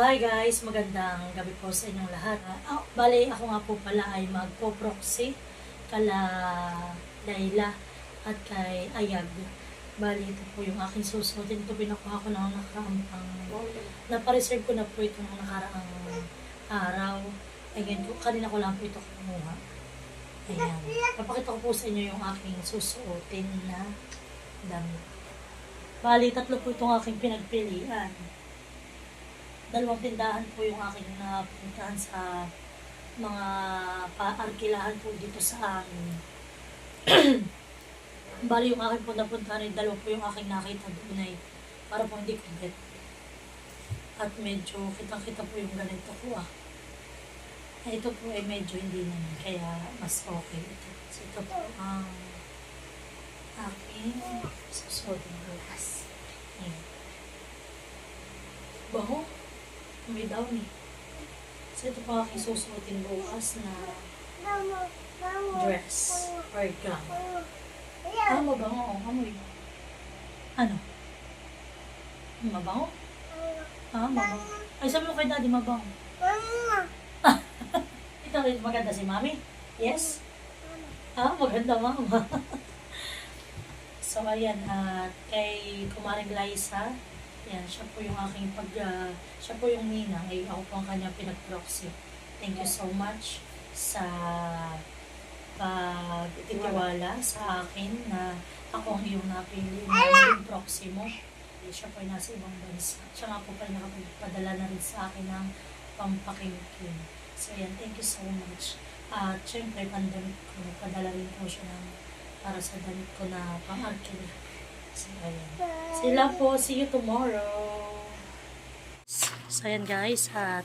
Hi guys, magandang gabi po sa inyong lahat. Bale, ako nga po pala ay magpo-proxy kala Layla at kay Ayag. Bale, ito po yung aking susuotin. Ito pinakuha ko na nakaraang napareserve ko na po ito ng nakaraang araw. Ayan, kanina ko lang po ito kumuha. Ayan. Papakita ko po sa inyo yung aking susuotin na damit. Bale, tatlo po itong aking pinagpilian. Dalawang tindahan po yung aking napuntahan sa mga paarkilahan po dito sa amin. Bali yung aking po napuntahan ay dalawa po yung aking nakita doon ay para po hindi ko bet. At medyo kitang-kita po yung ganito ko Ito po ay medyo hindi naman kaya mas okay ito. So ito po ang aking susuotin bukas. Ayan. Baho. May daw ni. So ito pa aking susuotin bukas na dress or gown. Mabango. Amoy. Ano? Mabango? Mabango. Ay, sabi mo kay daddy mabango. Ito, maganda si mami? Yes? Maganda mama. So ayan, kay Kumaring Liza, yan, siya po yung aking siya po yung ninang, ay ako po ang kanyang pinag-proxy. Thank you so much sa pagtitiwala sa akin na ako ang iyong napili na yung proxy mo. Siya po ay nasa ibang bansa. Siya nga po pala nakapagpadala na rin sa akin ng pampakimkim. So yan, thank you so much. At syempre, pandamit ko, nagpadala rin po siya para sa damit ko na pang-arkila. So, ayan. Sila po, see you tomorrow. So, ayan guys, at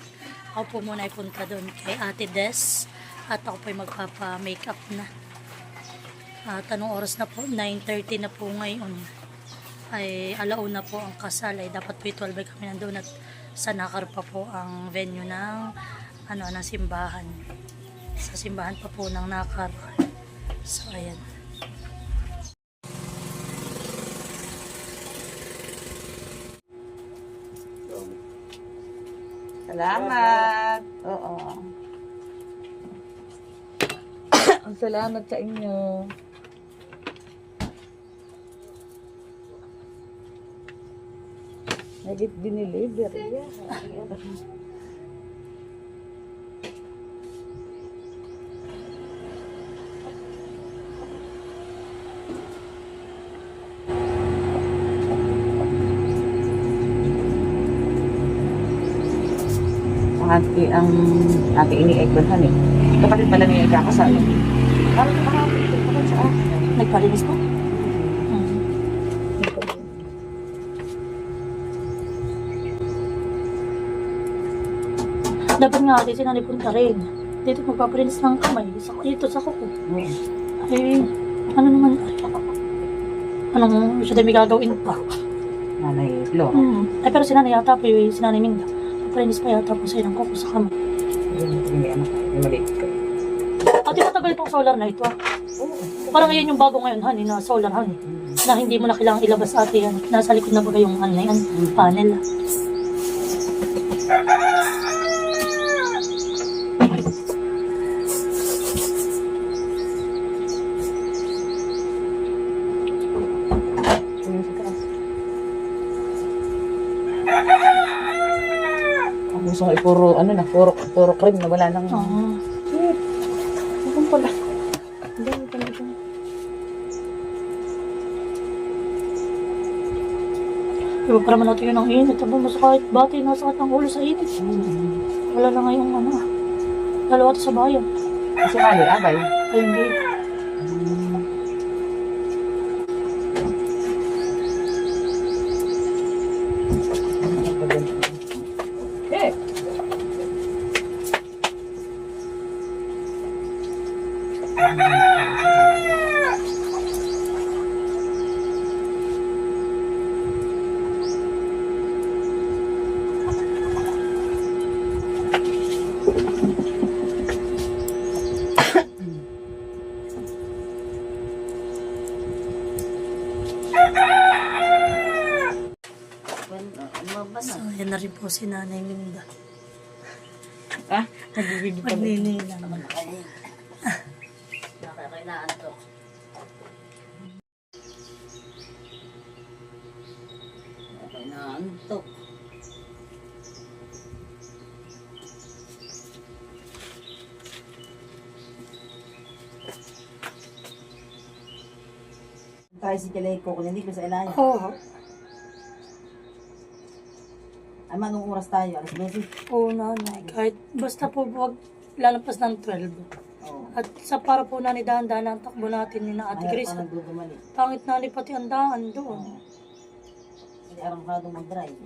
ako po muna ay punta doon kay Ate Des. At ako po ay magpapa-makeup na. At anong oras na po? 9:30 na po ngayon. Ay, alauna po ang kasal. Ay, dapat po 12 ay kami nandun at sa Nakar pa po ang venue ng ng simbahan. Sa simbahan pa po ng Nakar. So, ayan. Salamat. Oo. Salamat sa inyo. Nagit diniliver. Ate ang ate ini-eggman Kapatid pala niya ikakasal. Parang kapatid sa akin. Nagpalinis po? Dapat nga ate, sinanipunta rin. Dito magpapalinis ng kamay. Dito sa kuko. Ay, ano naman? Anong siya may gagawin pa? Nanay Lo. Ay, pero sinanay yata po yung sinanay Minda. Palinis pa yata po sa ilang kuko sa kamay. Hindi maliit ko. Ate, matagal itong solar na ito Parang ngayon yung bago ngayon, honey, na solar, honey. Na hindi mo na kailangang ilabas ate yan. Nasa likod na bagay yung panel. So, puro cream na wala nang... Ano pala? Hindi pala ito. Iba pa naman natin yun ang init. Aba, masakit bati, nasakit ang ulo sa init. Wala na ngayong dalawa sa bayan. Kasi mali, abay. Ay, hindi. Yan na rin po si Nanay Minda. Ah, nagbibigyo pa rin. Magninilang. Nakakailangan to. Nakakailangan to. Tayo si Kalay ko, kung hindi ko sa ilayan. Oo. Ay, manong oras tayo? Alas 12? Oo, Nanay. Kahit basta po wag lalampas ng 12. Oo. At sa para po na ni dahan-dahan ang takbo natin ni na Ate Ayaw Chris. pa nagdudumali. Pangit na ni pati ang daan doon. Hindi arangkado mag-drive.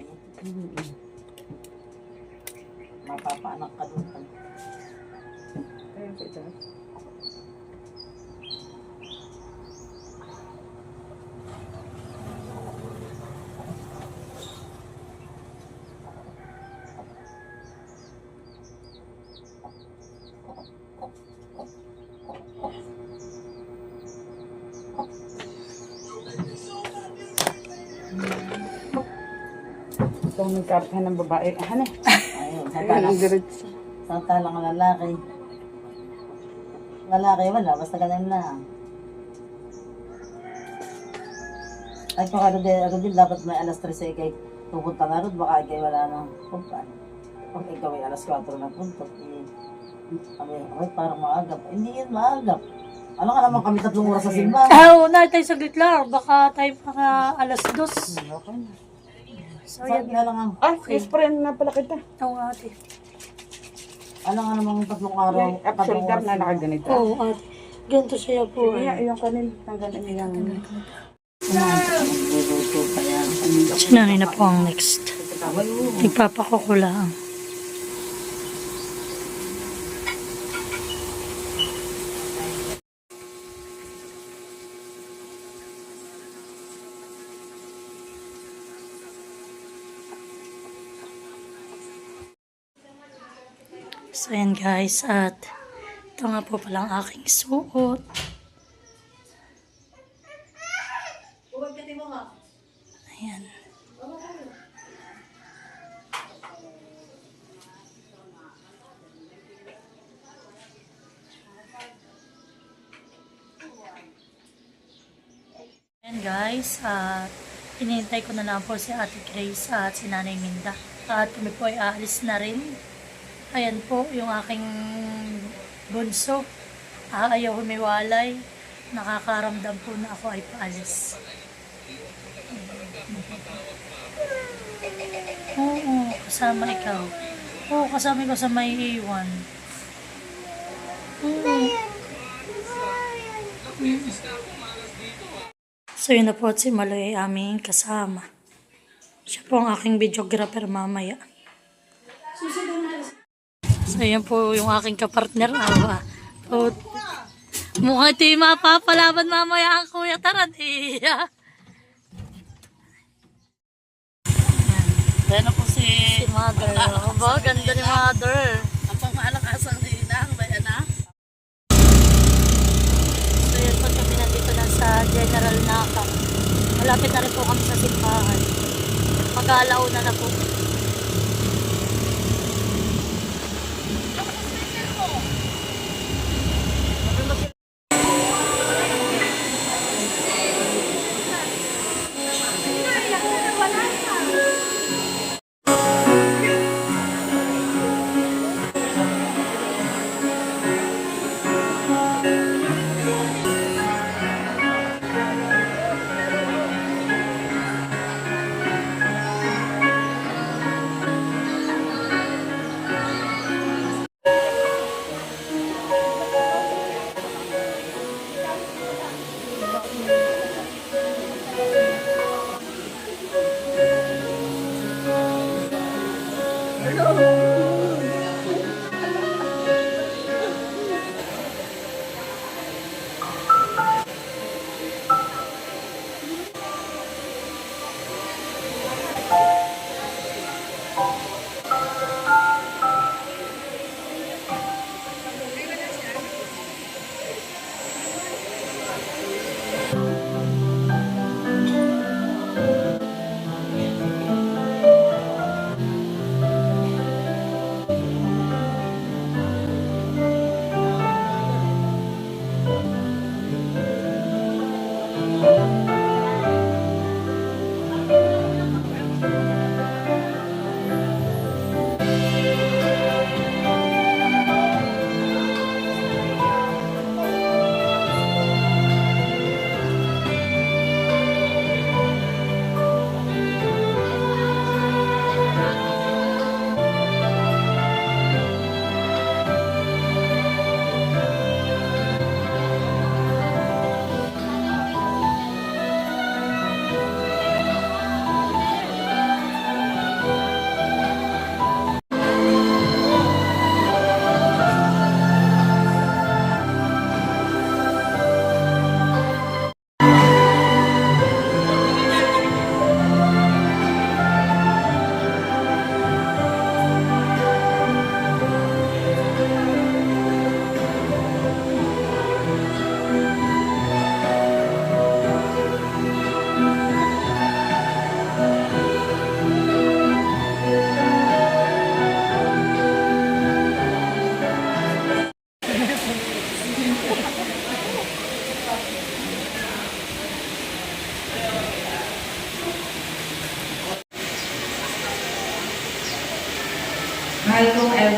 Mapapaanak ka doon. Ayun, ito. Itong may kartahan ng babae. Ano? Ayun, Ang diretso. samantalang ang lalaki. Lalaki wala, basta ganun lang. Ay, kung ano din, dapat may alas 13 kay pupunta nga rin, baka ikay wala nang punta. Pag ikaw ay alas 4 na punta, ay, parang maagap. Hindi yun maagap. Ano ka naman kami 3 oras sa simba? Oo, Nay, tayo saglit lang. Baka tayo mga alas 2. Okay na. So, Sabi yan. nga lang ang, Ah, yes, friend na pala kita. Oo, ate. ano nga namang 3 araw, Yung up 3 shoulder oras na nakaganito. Oo, ate. Ganito siya po. Kaya yung kanin, tanggalin niya yung... Nagluto pa yan. Si Nanay na po ang next. Nagpapakoko lang. So yan guys, at ito nga po palang aking suot. Ayan. Ayan guys, at hinihintay ko na lang po si Ate Grace at si Nanay Minda. At kami po ay aalis na rin. Ayan po yung aking bunso. Ayaw humiwalay. Nakakaramdam po na ako ay paalis. Oo, kasama ikaw. Oo, kasama ko sa may iwan. Oo. So yun na po at si Maloy ay aming kasama. Siya po ang aking videographer mamaya. So yan po yung aking kapartner. Mukhang ito yung mapapalaban mamaya ang Kuya Taran. Kaya na po si Mother. Aba, ganda ni Mother. ang pangmaalakasang ninang, bayan na. So yan po kami nandito na sa General Naka. Malapit na rin po kami sa simbahan. Mag-aalauna na po.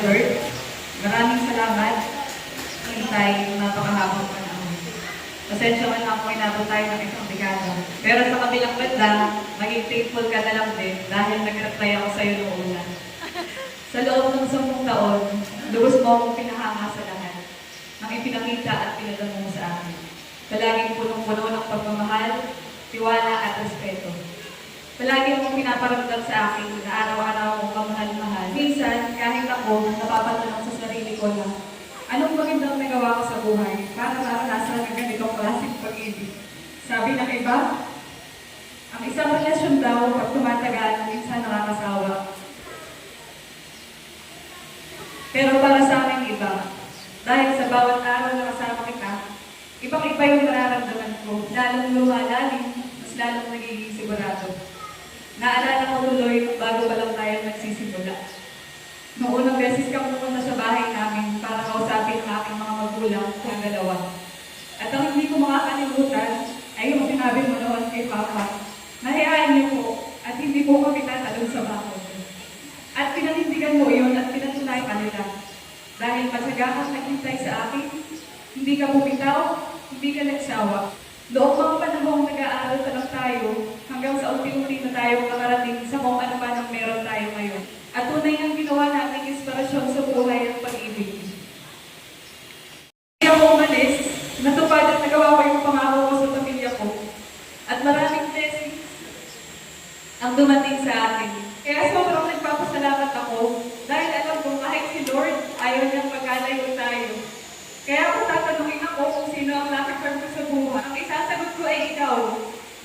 Lord. Maraming salamat. Hintay, napakahabang panahon. Pasensya man ako, inabot tayo ng isang dekada. Pero sa kabilang banda, maging faithful ka na lang din dahil nag-reply ako sa'yo noong una. Sa loob ng 10 taon, lubos mo akong pinahanga sa lahat ng ipinakita at pinadala mo sa akin. Palaging punong-puno ng pagmamahal, tiwala at respeto. Palagi mong pinaparamdam sa akin na araw-araw mong kamahal-mahal. Minsan, kahit ako, napapatanong sa sarili ko na, anong magandang nagawa ko sa buhay para maranasan ng ganitong klaseng pag-ibig? Sabi ng iba, ang isang relasyon daw pag tumatagal, minsan nakakasawa. Pero para sa amin iba, dahil sa bawat araw na kasama kita, ibang-iba yung nararamdaman ko, lalong lumalalim, mas lalong nagiging sigurado. Naalala ko tuloy bago pa lang tayo nagsisimula. Noong unang beses kang pumunta sa bahay namin para kausapin ang aking mga magulang kung dalawa. At ang hindi ko makakalimutan ay yung sinabi mo noon kay Papa, mahayaan niyo po at hindi po kami tatalon sa bakod. At pinanindigan mo iyon at pinatunay ka nila. Dahil matyaga kang naghintay sa akin, hindi ka bumitaw, hindi ka nagsawa. Noong mga panahong nag-aaral pa lang tayo, hanggang sa unti-unti na tayo nakarating sa kung ano man ang meron tayo ngayon. At tunay ang ginawa nating inspirasyon sa buhay at pag-ibig. Hindi ako umalis, natupad at nagawa ko yung pangako ko sa pamilya ko. At maraming blessings ang dumating sa akin. Kaya sobrang nagpapasalamat ako dahil alam ko kahit si Lord ayaw niyang magkalayo tayo. Kaya kung tatanungin ako kung sino ang lucky charm ko sa buhay, ang isasagot ko ay ikaw.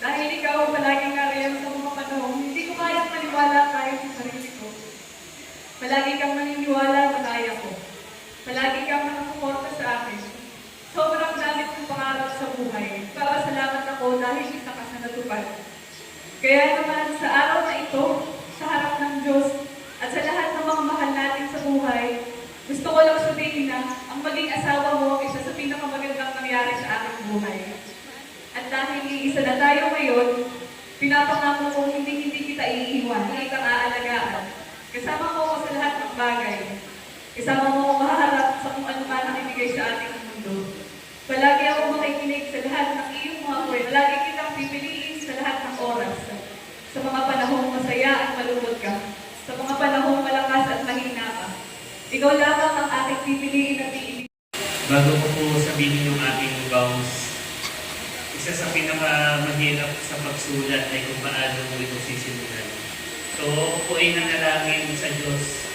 Dahil ikaw palaging nariyan sa mga panahon, hindi ko kayang maniwala tayo sa sarili ko. Palagi kang maniniwala na kaya ko. Palagi kang nakakuporta sa akin. Sobrang dami kong pangarap sa buhay. Papasalamat ako dahil isa ka sa natupad. Kaya naman sa araw na ito, sa harap ng Diyos, at sa lahat ng mga mahal natin sa buhay, gusto ko lang sabihin na ang maging asawa mo ang isa sa pinakamagandang nangyari sa aking buhay. At dahil iisa na tayo ngayon, pinapangako ko hindi kita iiwan, hindi kitang aalagaan. Kasama mo ako sa lahat ng bagay. Kasama mo ako maharap sa kung ano man ang ibigay sa ating mundo. Palagi ako makikinig sa lahat ng iyong mga kwento. Palagi kitang pipiliin sa lahat ng oras. Sa mga panahong masaya at malungkot ka. Sa mga panahong malakas at mahina ka. Ikaw lamang ang aking pipiliin at iibig. Bago ko po sabihin yung aking vows, isa sa pinakamahirap sa pagsulat ay kung paano mo ito sisimulan. So, ako po ay nanalangin sa Diyos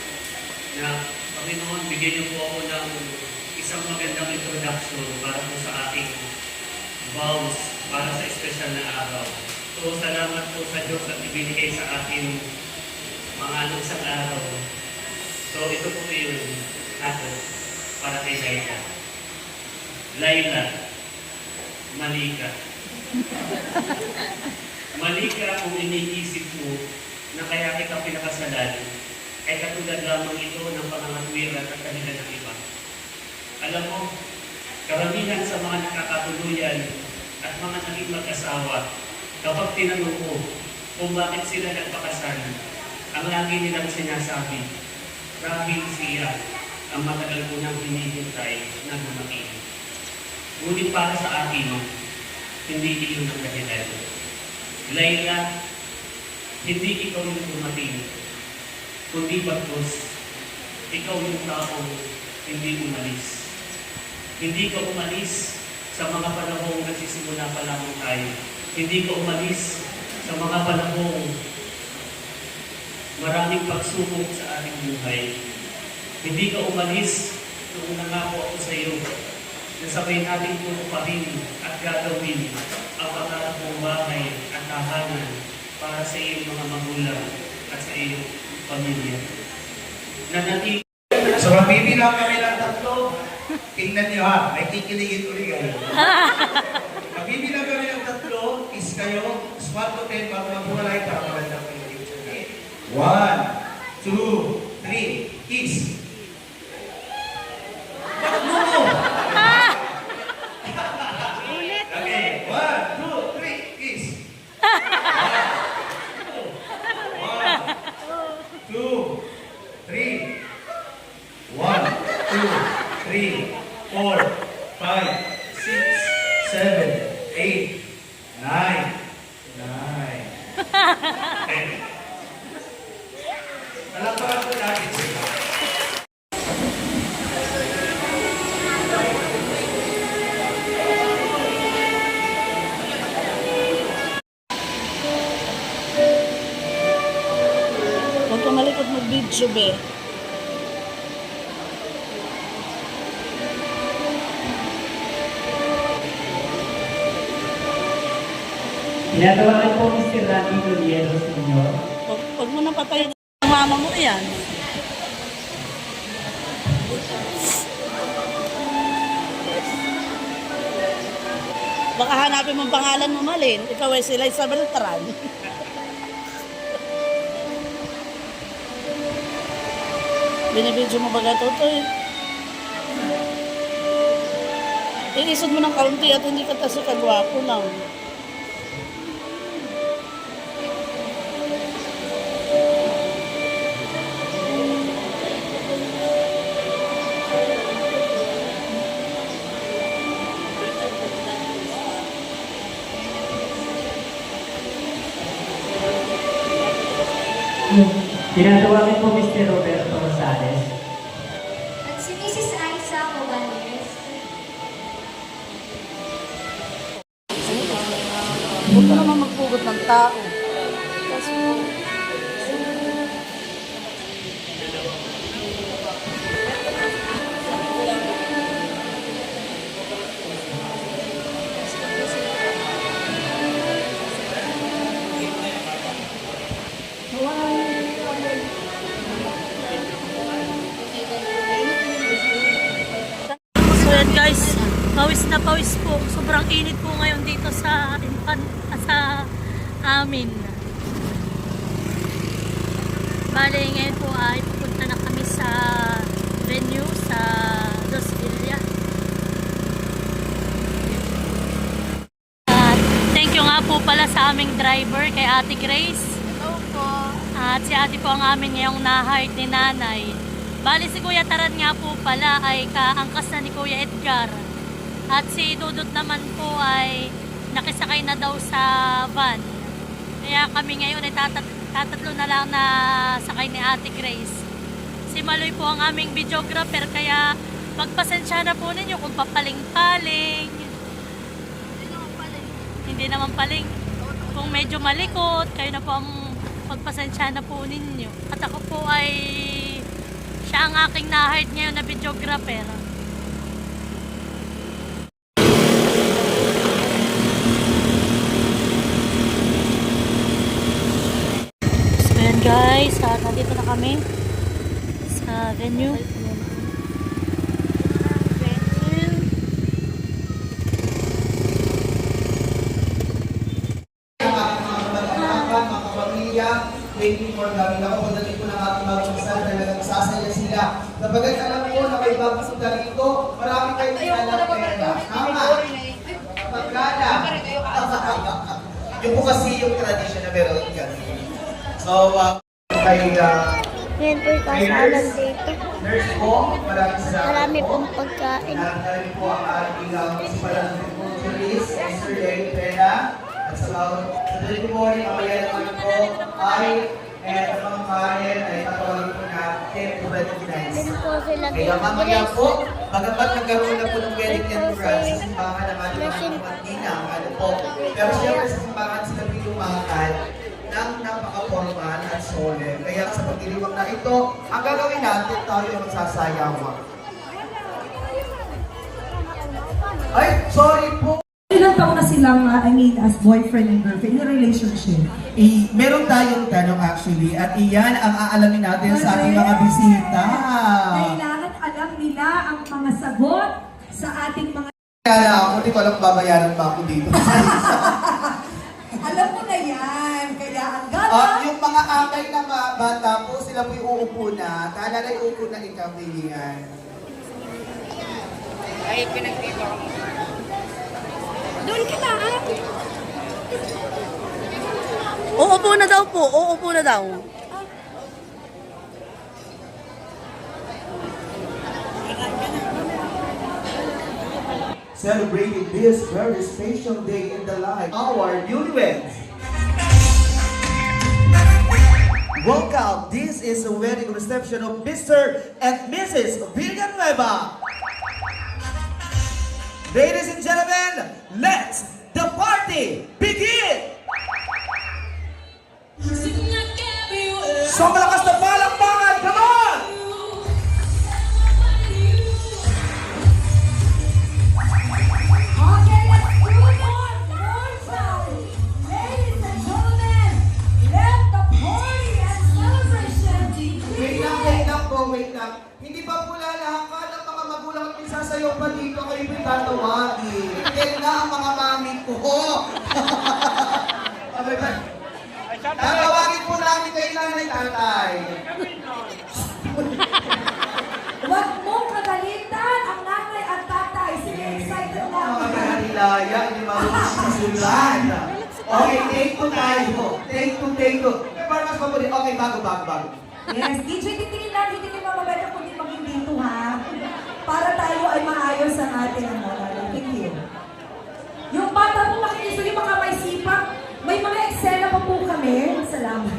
na, Panginoon, bigyan niyo po ako ng isang magandang introduction para po sa aking vows, para sa espesyal na araw. So, salamat po sa Diyos at ibinigay sa akin mga isang araw. So, ito po yung ato para kay Laila. Laila, Malika. Malika kung iniisip mo na kaya kita pinakasalan, ay katulad lamang ito ng pangangatwiran at kanila ng iba. Alam mo, karamihan sa mga nakakatuluyan at mga naging mag-asawa, kapag tinanong mo kung bakit sila nagpakasal, ang lagi nilang sinasabi, dahil siya ang matagal ko nang hinihintay na dumating. Ngunit para sa akin, hindi iyon ang dahilan. Laila, hindi ikaw yung dumating, kundi bagkus, ikaw yung taong hindi umalis. Hindi ka umalis sa mga panahong nagsisimula pa lamang tayo. Hindi ka umalis sa mga panahong maraming pagsubok sa ating buhay. Hindi ka umalis nung nangako ako sa iyo na sabay natin tutuparin at gagawin ang pangarap mong bahay at tahanan para sa iyong mga magulang at sa iyong pamilya. Nanatili. So magbibilang kami ng 3. Tingnan niyo ha, may kikiligin ulit kayo. Magbibilang kami ng 3, kiss kayo, swat to 10 bago magbuhalay para magandang kayo. 1, 2, 3, kiss. Okay, 1, 2, 3, kiss. 1, 2, 3. video, be. Tinatawagan po Mr. Randy Goliero, Sr. Huwag mo na patayin ang mama mo yan. Baka hanapin mong pangalan mo, Malin. Ikaw ay sila sa Beltran. Binibidyo mo ba gato to eh? Iisod mo ng kaunti at hindi ka kasi kagwapo lang. Tinatawagan po Mr. Roberto Rosales. At si Mrs. Aiza Cobales. Huwag ka naman magpugot ng tao. Kasi, so yan guys, pawis na pawis po. Sobrang init po ngayon dito sa amin. Bale, ngayon po ay pupunta na kami sa venue sa Dos Villas. At thank you nga po pala sa aming driver, kay Ate Grace. Hello po. At si Ate po ang amin ngayong na-heart ni Nanay. Bali si Kuya Taran nga po pala ay kaangkas na ni Kuya Edgar. At si Dudut naman po ay nakisakay na daw sa van. Kaya kami ngayon ay tatatlo na lang na sakay ni Ate Grace. Si Maloy po ang aming videographer, kaya magpasensya na po ninyo kung papaling-paling. Hindi naman paling. Kung medyo malikot, kayo na po ang magpasensya na po ninyo. At ako po ay siya ang aking na-hired ngayon na videographer. So yan guys, nandito na kami sa venue. Waiting for kami. Ako, pagdating ko ng ating bagong kasal, talagang sasaya sila. Sabagat alam ko na may bagong sila rito, marami kayong isalang pera. Tama. Pagkala. Yung po kasi yung tradition na meron yan. So, kay Ngayon po ikasalan dito. nurse po, maraming salamat Marami po. pong pagkain. Nagkaroon po ang ating principal ng Julis, Mr. Jerry Pena. At sa good morning, mamaya naman po ay at ang mga kain ay tatawagin po natin to recognize. Din po sila Kaya dito. mamaya po, bagamat nagkaroon na po ng wedding entrance sa simbahan ng ating mga pagdinang, ano po. Pero siyempre sa simbahan sila pinumahal ng napaka-formal at solemn. Kaya sa pagdiriwang na ito, ang gagawin natin, tayo ay magsasayawa. Ay, sorry po! Ilang taon na silang, as boyfriend and girlfriend, in a relationship? Meron tayong tanong actually, at iyan ang aalamin natin sa ating mga bisita. Kailangan alam nila ang mga sagot sa ating mga... Kaya ako, hindi ko alam babayaran pa ako dito. Alam mo na yan, kaya ang gata... Yung mga akay na bata po, sila po'y uupo na. Talalay uupo na ikaw, Lilian. Ay, pinagtiba ko. Doon ka na. Uupo na daw po, uupo na daw. Celebrating this very special day in the life of our newlyweds. Welcome, this is a wedding reception of Mr. and Mrs. Villanueva. Ladies and gentlemen, let's the party begin! Sa malakas na palakpakan, tatay. Huwag mong kagalitan ang nanay at tatay. Sige, excited na. Mga kanilaya, hindi marunong sa sulat. Okay, take two tayo. Take two. Parang mas mabulit. Okay, bago. Yes, DJ, titingin lang, hindi kayo mamabala kung di maging dito, ha? Para tayo ay maayos ang ating ano. Thank you. Yung bata po makikiso, yung mga may sipag, may mga eksena pa po kami. Salamat.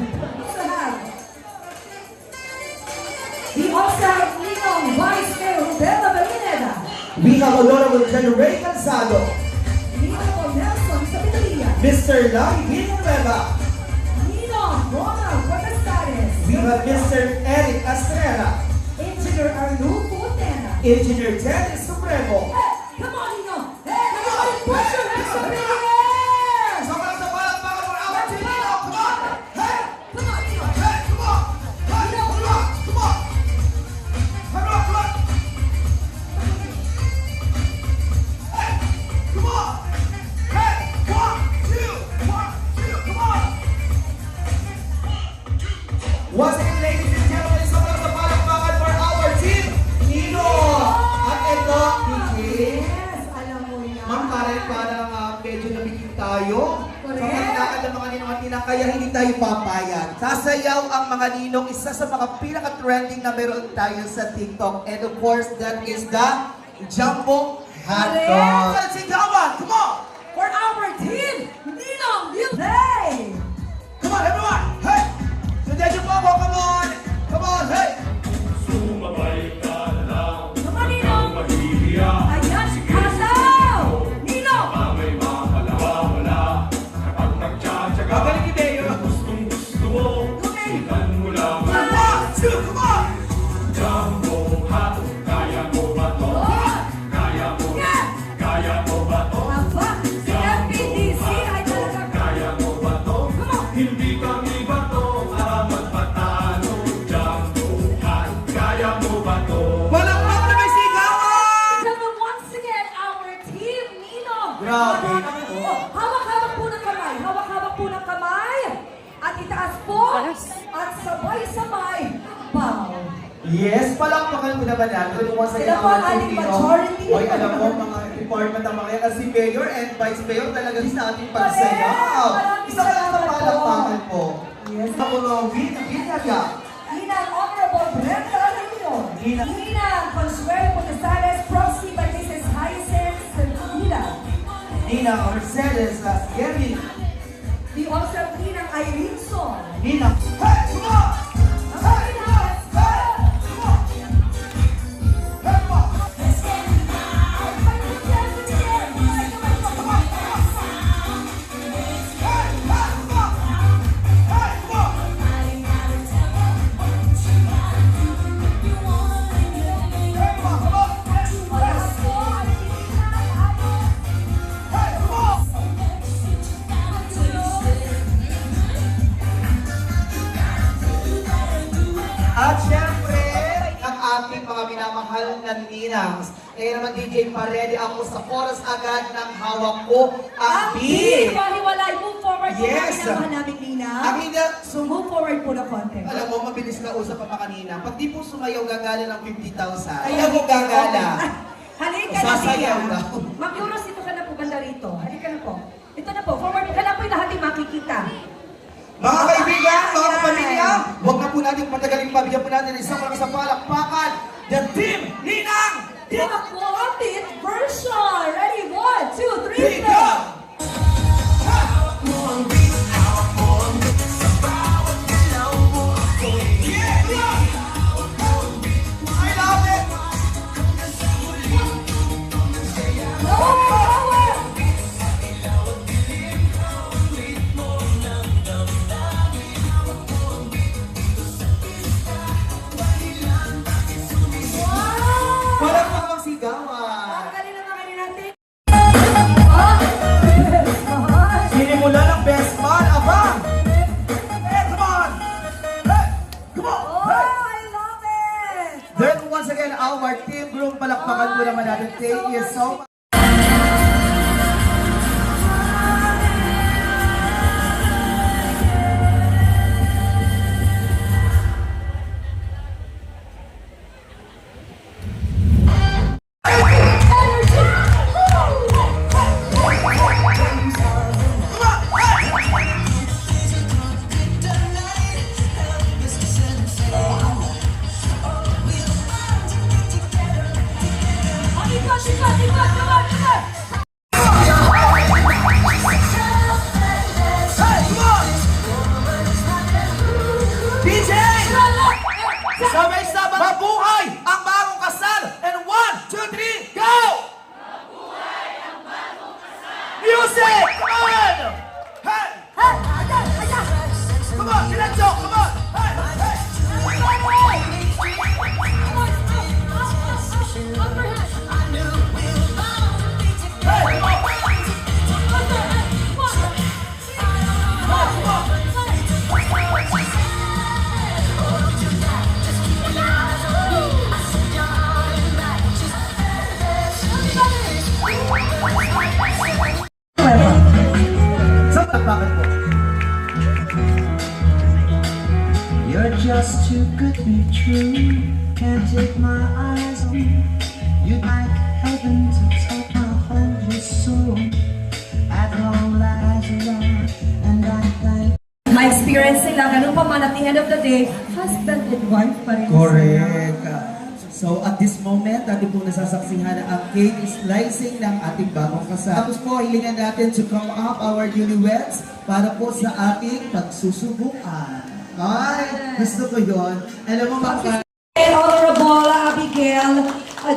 We also have Ninong Vice Mayor Roberto Balineda. We have Honorable General Calzado, Ninong Nelson Sabidilla. Mr. Larry Villanueva. Ninong Ronald Guadastares. We have Mr. Eric Estrella, Engineer Arnulfo Otena. Engineer Dennis Supremo. Hey, come on, Ninong! Hey, everybody, put your hands up in the air! Sa mga sa palakpakan for our Filipino, come on! Hey! Come on, Ninong! Hey, come on! Hey, come on! Come on! Come on! Hey, come on! Hey, 1, 2, come on! Once again, ladies and gentlemen, sa mga sa palakpakan for our team, Nino! At ito, DJ. Yes, alam mo yan. Ma'am Karen, parang medyo nabigyan tayo. Correct. Sa pagkakad ng mga ninong at ninang, kaya hindi tayo papayag. Sasayaw ang mga ninong, isa sa mga pinaka-trending na meron tayo sa TikTok. And of course, that is the Jumbo Hot Correct. Dog. Let's sing that one! Come on! For our team, Ninong, you play! Come on, everyone! Hey! Sundan niyo po ako, come on! Come on, hey! Come on, Ninong! Ayan, si Kasaw! Ninong! Magaling ni Mayor! Okay. 1, 2, come on! Aba, si MPDC ay talagang... Come on! Palakpak na may sigawan! Come on, once again, our team, Ninong! Grabe. Oh, hawak-hawak po ng kamay. Hawak-hawak po ng kamay. At itaas po. At sabay-sabay. Bow. Yes, palakpakan ko naman natin. Once Sila again, po ang our ating Filipino. majority. Hoy, alam mo, mga department ng mga yan, as si Mayor and Vice Mayor talaga sa ating pagsayaw. Maraming Isa ka lang sa salamat po. palakpakan po. Yes. Ako no, Vinaga. Ninang Honorable Brenda Alarino. Ninang Consuelo Potesales, Proxy by Mrs. Hyacinth Segura. Nina Mercedes Gary. We also have Ninang Irene Son. Nina. Hey, come on! Hey, let's go! Come on! Hey, come on! At syempre, ang ating mga minamahal na ninangs. Kaya naman DJ, paredy ako sa oras agad ng hawak ko ang Ang beat. hiwalay, move forward po Yes. namin ang namin Ninang. Ang hindi, Move forward po na konti. alam mo, mabilis na usap ang mga ninang. Pag di po sumayaw, gagala ng 50,000. Ay, Ayaw mo gagala. Halika na, Sasayaw Tia. daw. Ma'am Euros, dito ka na po banda rito. Halika na po. Ito na po, forward ka lang po yung lahat yung makikita. Mga kaibigan, mga kapamilya, huwag na po natin patagalin pa. Bigyan po natin isang mga sa palakpakan. The Team Ninang! The Quantit version! Ready? 1, 2, 3, Pick go! up! I love it! Walang pang sigawan. Sinimula ng best man, abang! Hey, come on! Hey, come on! Hey! Then once again, our team group, palakpakan po naman natin. Thank you so much. just too good to be true. Can't take my eyes on you. You'd like heaven to touch my hold you so. At long last around, and I thank. Ma-experience nila, ganun pa man at the end of the day, husband and wife pa rin. Correct. So at this moment, ating po nasasaksihan ang cake slicing ng ating bagong kasal. Tapos po, hilingan natin to come up our newlyweds para po sa ating pagsusubukan. Ay, gusto ko yun. Alam mo, mga Honorable Abigail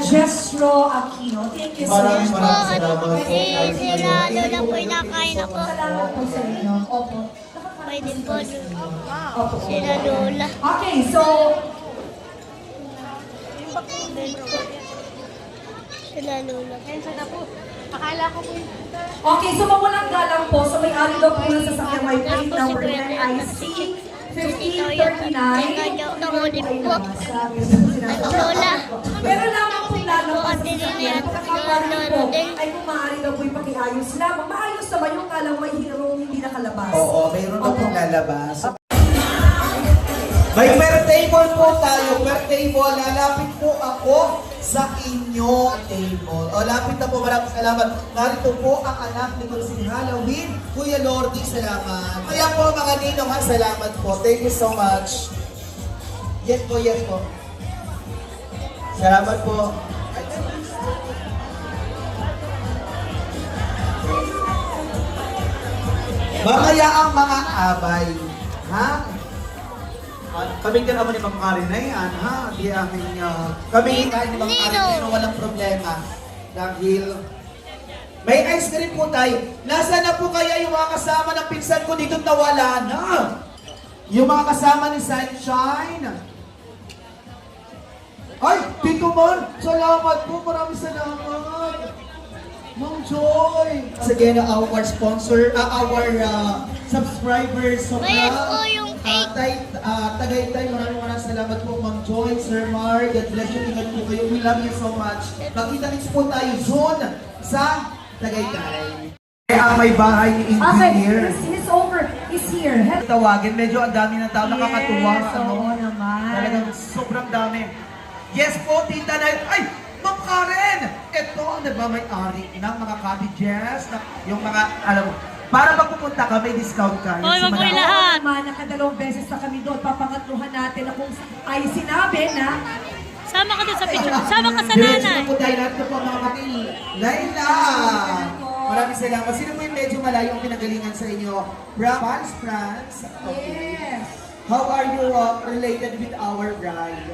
Jestro Aquino. Thank you so much. maraming salamat po. Sila lola po inakain ako. Salamat po sa inyo. Opo. Pwede po. Sila lola. Okay, so, Sila lola. okay, so mawalang galang po. So may-ari daw po ng sasakyan may plate number NIC 1539. Nangulit po. Lola. Pero lamang po lalabas Ate sa Lilian, sasakyan. Pagkakabali po, Lolo, ay kung maaari daw po ipakiayos lamang. Maayos naman yung kalang may hero hindi nakalabas. Oo, mayroon na pong lalabas. May per table po tayo. Per table, lalapit po ako sa inyo table. O, lapit na po. Maraming salamat. Narito po ang anak ni Kunsing Halloween. Kuya Lordy, salamat. Kaya po mga ninong, salamat po. Thank you so much. Yes po, yes po. Salamat po. Mamaya ang mga abay. Ha? Kami ka naman ni Ma'am Karen na yan, ha? Di aming, kami ni Ma'am Karen, pero walang problema. Dahil, may ice cream po tayo. Nasaan na po kaya yung mga kasama ng pinsan ko dito nawala na? Yung mga kasama ni Sunshine. Ay, Tito Mar, salamat po. Maraming salamat. Ma'am Joy. Again, our sponsor, our subscribers. Ayan po yung cake. Tagaytay, maraming salamat po, Ma'am Joy, Sir Mar. God bless you. Ingat po kayo. We love you so much. Magkita-kits po tayo soon sa Tagaytay. Ang may bahay ni Engineer. Okay, he's over. He's here. Tawagin, medyo ang dami ng tao, nakakatuwa. Yes, oo naman. Talagang sobrang dami. Yes po, Tita Nay. Ay, Ma'am Karen! Ito ang nagmamay-ari ng mga cottages, yung mga, alam mo, para pag pupunta ka, may discount ka. Hoy, wag mo ilahat. Naman, nakadalawang beses na kami doon. Papangatluhan natin na kung ay sinabi na Sama ka din sa picture. Sama ka sa Diretso nanay. na po tayo natin po mga kapatid. Laila! Maraming salamat. Sino po yung medyo malayo ang pinagalingan sa inyo? France, France. Okay. yes. How are you related with our bride?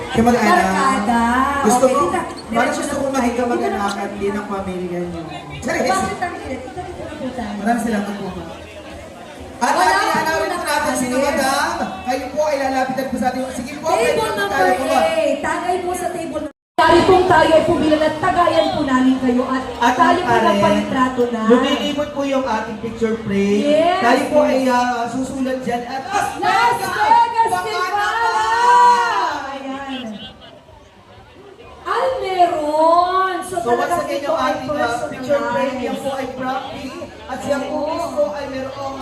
Kamag-anak. Barkada. Gusto Okay, ko, tita, parang diretso gusto na ko po maging tayo. kamag-anakan din ng pamilya niyo. Charis! Bakit ang ilan? Ito na po tayo. Maraming salamat po. At Wala ating po anawin po natin si nakaalis. Madam. Kayo po ay lalapitan po sa ating. Sige po, Table pwede po number tayo po. 8. Tagay po sa table. Dari pong tayo ay pumilan at tagayan po namin kayo at tayo po ng palitrato na. Lumilipot po yung ating picture frame. Yes. Tayo po ay susulat dyan at Las Vegas, Nevada! Ayan. Ay, meron! So once talagang again ito yung ay ating picture frame, yan personalized. po ay property. At siya po mismo ay merong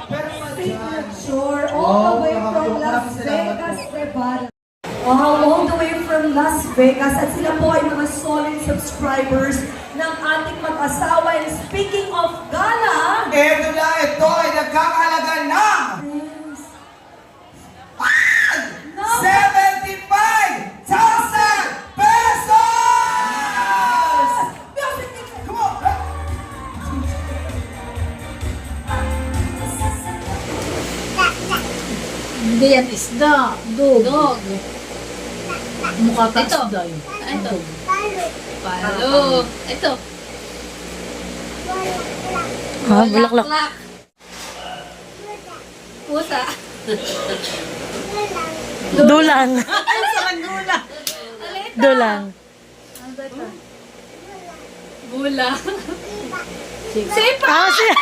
permanent dyan. Signature all the way from Maraming Las salamat Vegas, po. Nevada. All the way from Las Vegas. At sila po ay mga solid subscribers ng ating mag-asawa. And speaking of gala, Ito na, ito ay nagkakalaga ng no, 75,000 pesos! Come on! Hindi yan isda. Dog. Mukha ka isda yun. Ito. Palo. Ito. Ha, bulaklak. Pusa. Dulang. Dulang. Bula. Sipa! Ah, siya.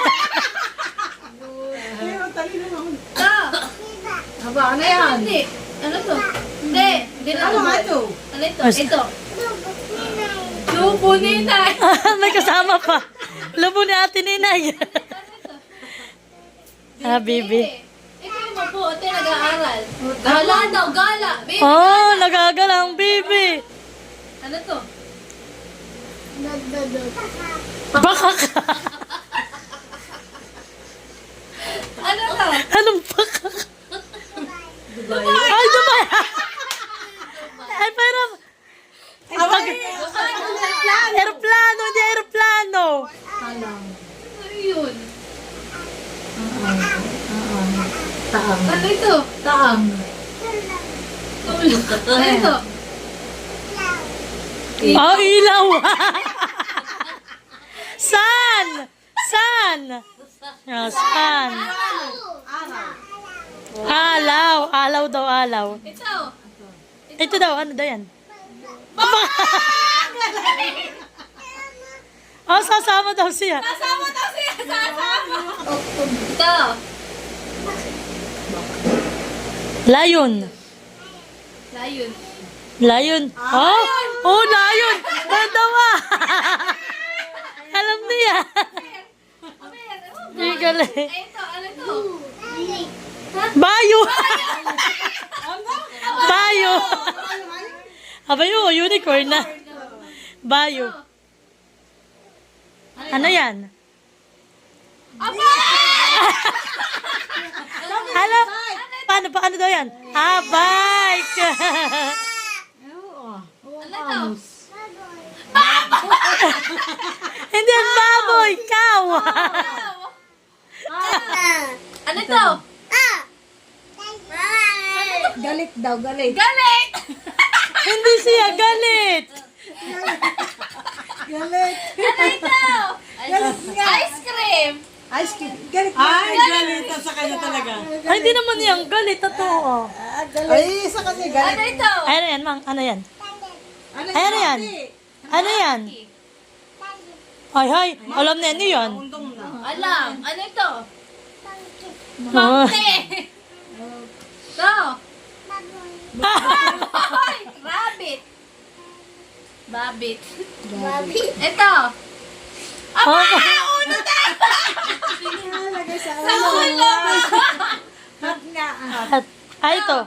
Haba, ano yan? Hindi. Ano to? Hindi. Hindi na. Ano nga ito? Ano ito? Ito. Lupo ninay. May kasama pa. Lubo ni ate Ninay. Ah, bibi. Ito yung mapo. ate nag-aaral. Gala daw, gala. Baby, Oh, nagagalang baby. ano to? Baka ka. Ano to? Anong baka ka? Ay, Dubai. Ay, pero... Aeroplano, hindi aeroplano. Ano yun? Taang. Ano ito? Taang. Ano ito? Oh, ilaw. San? San? Oh, san? Alaw. Alaw daw, alaw. Ito. Ito daw, ano daw yan? Oh, sasama daw siya. Kasama daw siya! Kasama! Ito. Lion. Lion. Lion. Oh, oh, lion. Nadawa. Alam niya. Hindi galing. Ito, ano ito? Bayo. Bayo. Abayo, unicorn na. Bayo. Ano yan? Alam? Paano daw yan? Ah, bike. Ano ito? Hindi yan baboy, cow. Ano ito? Galit daw, galit. Galit! Hindi siya galit. Galit. Ano ito? Ice cream! Ice cream. Galit. Ay, galita sa kanya talaga. Ay, hindi naman yan galit. Totoo. Ay, sa kanya galit. Ano ito? Ano yan, Mang? Ano yan? Ay, ano yan? Ano yan? Ay, alam na yan yun. Alam. Ano ito? Oh. Monkey! Ito. Baboy! Rabbit. Babbit. Ito. Oh. Uno na! Sa ulo! Ay, ito.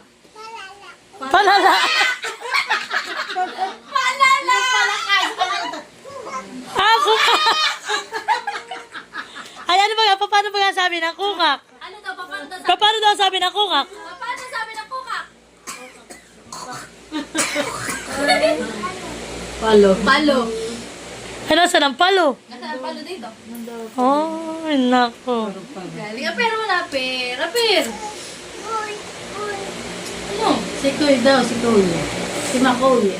Palala. Palala! Ako pa. Ay, ano ba nga? Paano ba nga sabi ng kukak? Ano to? Paano to? Paano daw sabi ng kukak? Paano sabi ng kukak? Palo. Palo. Ay, nasa ng palo? Nasaan palo dito? Oh, nako. Galing. Pero wala per. Per. Ano? Si Kuya daw, si Kuya. Si Makuya.